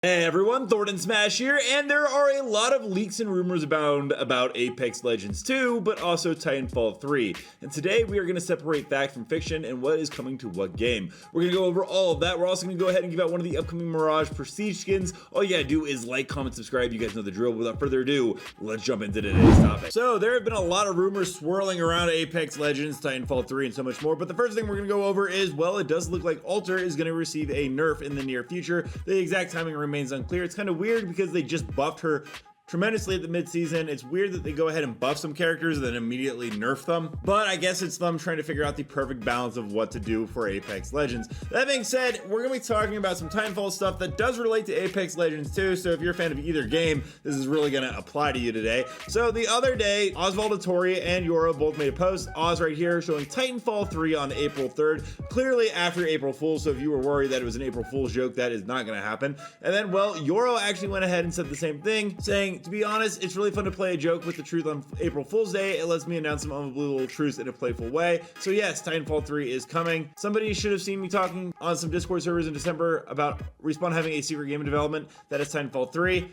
Hey everyone, Thordan Smash here, and there are a lot of leaks and rumors abound about Apex Legends 2, but also Titanfall 3. And today we are going to separate fact from fiction and what is coming to what game. We're going to go over all of that. We're also going to go ahead and give out one of the upcoming Mirage Prestige skins. All you gotta do is like, comment, subscribe. You guys know the drill. Without further ado, let's jump into today's topic. So there have been a lot of rumors swirling around Apex Legends, Titanfall 3, and so much more. But the first thing we're going to go over is, well, it does look like Alter is going to receive a nerf in the near future. The exact timing remains unclear. It's kind of weird because they just buffed her tremendously at the mid-season. It's weird that they go ahead and buff some characters and then immediately nerf them, but I guess it's them trying to figure out the perfect balance of what to do for Apex Legends. That being said, we're gonna be talking about some Titanfall stuff that does relate to Apex Legends too, so if you're a fan of either game, this is really gonna apply to you today. So the other day, Osvaldatori and Yoro both made a post, Oz right here, showing Titanfall 3 on April 3rd, clearly after April Fool's, so if you were worried that it was an April Fool's joke, that is not gonna happen. And then, well, Yoro actually went ahead and said the same thing, saying, to be honest, it's really fun to play a joke with the truth on April Fool's Day. It lets me announce some unbelievable truths in a playful way. So yes, Titanfall 3 is coming. Somebody should have seen me talking on some Discord servers in December about Respawn having a secret game in development. That is Titanfall 3.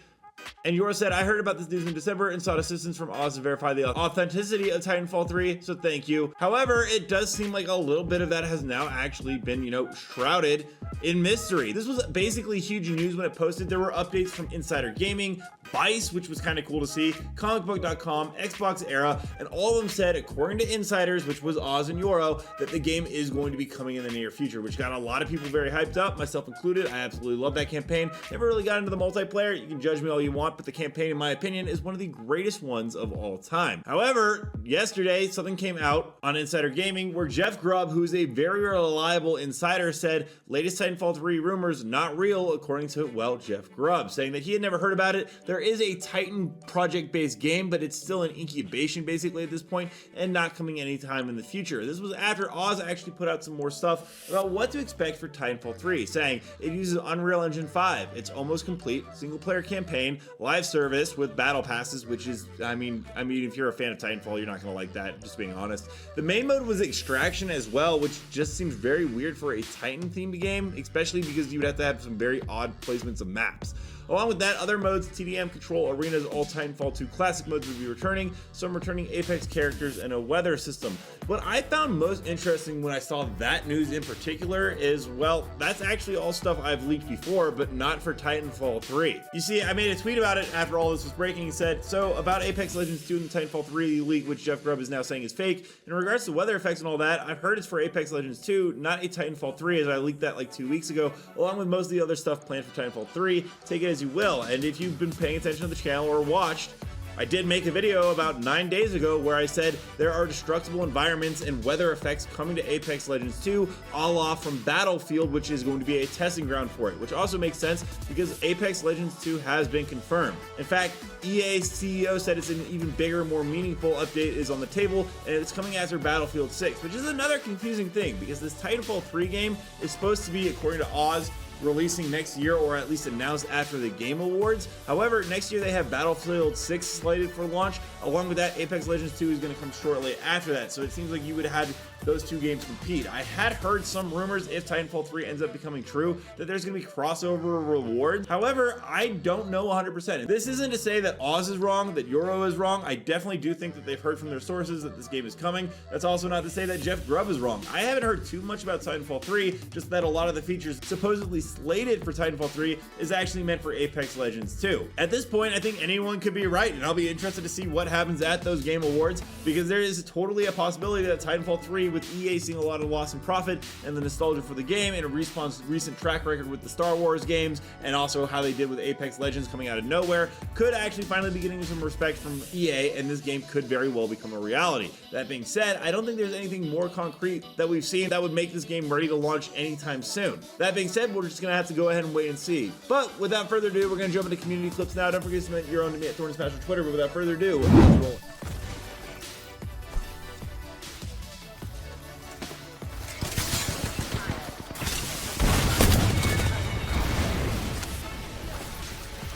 And Yoro said, I heard about this news in December and sought assistance from Oz to verify the authenticity of Titanfall 3, so thank you. However, it does seem like a little bit of that has now actually been, shrouded in mystery. This was basically huge news when it posted. There were updates from Insider Gaming, Vice, which was kind of cool to see, comicbook.com, Xbox Era, and all of them said, according to insiders, which was Oz and Yoro, that the game is going to be coming in the near future, which got a lot of people very hyped up, myself included. I absolutely love that campaign. Never really got into the multiplayer. You can judge me all you want, but the campaign, in my opinion, is one of the greatest ones of all time. However, yesterday, something came out on Insider Gaming where Jeff Grubb, who's a very reliable insider, said, latest Titanfall 3 rumors not real, according to, well, Jeff Grubb, saying that he had never heard about it. There is a Titan project-based game, but it's still in incubation basically at this point and not coming anytime in the future. This was after Oz actually put out some more stuff about what to expect for Titanfall 3, saying it uses Unreal Engine 5. It's almost complete, single-player campaign, live service with battle passes, which is, I mean, if you're a fan of Titanfall, you're not gonna like that, just being honest. The main mode was Extraction as well, which just seems very weird for a Titan-themed game, especially because you would have to have some very odd placements of maps. Along with that, other modes, TDM, Control, Arenas, all Titanfall 2 classic modes will be returning, some returning Apex characters, and a weather system. What I found most interesting when I saw that news in particular is, well, that's actually all stuff I've leaked before, but not for Titanfall 3. You see, I made a tweet about it after all this was breaking and said, so about Apex Legends 2 and the Titanfall 3 leak, which Jeff Grubb is now saying is fake. In regards to weather effects and all that, I've heard it's for Apex Legends 2, not a Titanfall 3, as I leaked that like 2 weeks ago, along with most of the other stuff planned for Titanfall 3. Take it as you will, and if you've been paying attention to the channel or watched, I did make a video about 9 days ago where I said there are destructible environments and weather effects coming to Apex Legends 2, a la from Battlefield, which is going to be a testing ground for it, which also makes sense because Apex Legends 2 has been confirmed. In fact, EA's CEO said it's an even bigger, more meaningful update is on the table, and it's coming after Battlefield 6, which is another confusing thing because this Titanfall 3 game is supposed to be, according to Oz, releasing next year, or at least announced after the Game Awards. However, next year they have Battlefield 6 slated for launch. Along with that, Apex Legends 2 is going to come shortly after that, so it seems like you would have those two games compete. I had heard some rumors, if Titanfall 3 ends up becoming true, that there's going to be crossover rewards. However, I don't know 100%. This isn't to say that Oz is wrong, that Yoro is wrong. I definitely do think that they've heard from their sources that this game is coming. That's also not to say that Jeff Grubb is wrong. I haven't heard too much about Titanfall 3, just that a lot of the features supposedly slated for Titanfall 3 is actually meant for Apex Legends 2. At this point, I think anyone could be right, and I'll be interested to see what happens at those Game Awards, because there is totally a possibility that Titanfall 3, with EA seeing a lot of loss in profit and the nostalgia for the game and a Respawn's recent track record with the Star Wars games, and also how they did with Apex Legends coming out of nowhere, could actually finally be getting some respect from EA, and this game could very well become a reality. That being said, I don't think there's anything more concrete that we've seen that would make this game ready to launch anytime soon. That being said, we're just gonna have to go ahead and wait and see. But without further ado, we're gonna jump into community clips now. Don't forget to submit your own to me at Thordan Smash on Twitter, but without further ado, let's roll.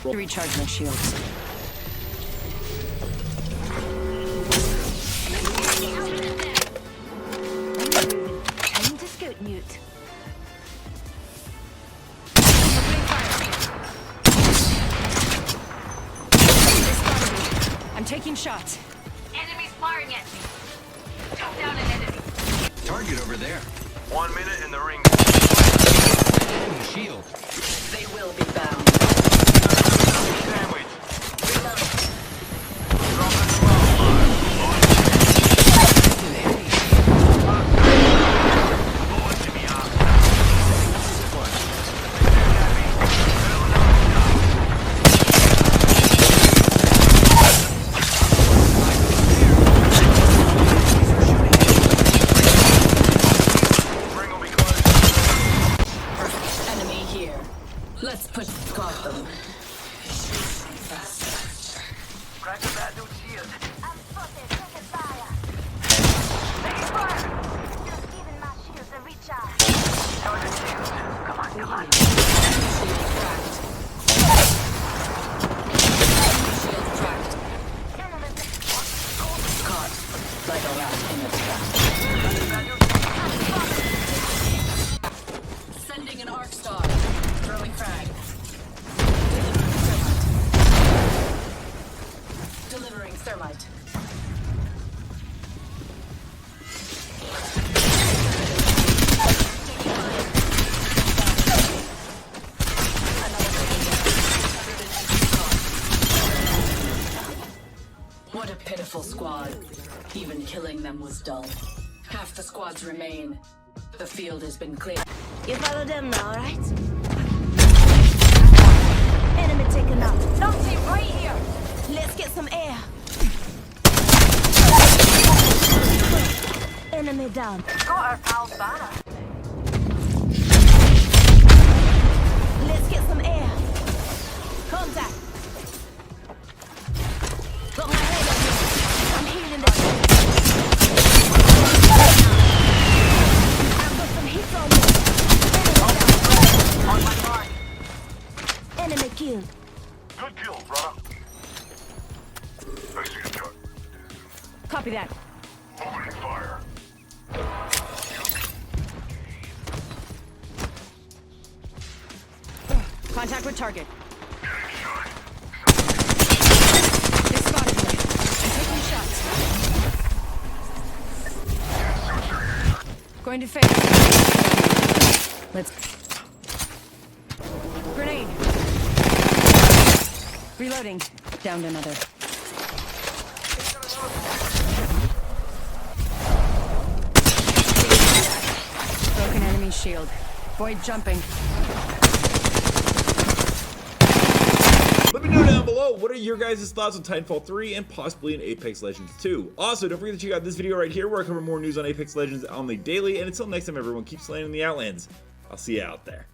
Recharge my shields. Time to scout mute. Taking shots. Enemies firing at me. Took down an enemy. Target over there. 1 minute in the ring. The shield. They will be bound. Sandwich. Enemy here. Let's got them. Crack the bad dude's shield. I'm spotted. Taking fire. Taking fire. Just giving my shields a recharge. Charging shields. Come on, come on. Shield cracked. Shield cracked. Enemy Caught. Like a rat in a trap. Sending an arc star. Throwing frag. Delivering thermite. What a pitiful squad. Even killing them was dull. Half the squads remain. The field has been cleared. You follow them now, right? Enemy taken out. Nazi right here! Let's get some air. Enemy down. Got our pal's banner. Let's get some air. Contact. Got my head up here. I'm healing this. I've got some hits on me. On my mark. Enemy killed. Good kill, brother. I see a truck. Copy that. Opening fire. Contact with target. Getting shot. They spotted me. I'm taking shots. Going to face. Let's. Grenade. Reloading. Downed another. Broken enemy shield. Void jumping. Let me know down below, what are your guys' thoughts on Titanfall 3 and possibly in Apex Legends 2? Also, don't forget to check out this video right here where I cover more news on Apex Legends on the daily, and until next time everyone, keep slaying in the Outlands. I'll see you out there.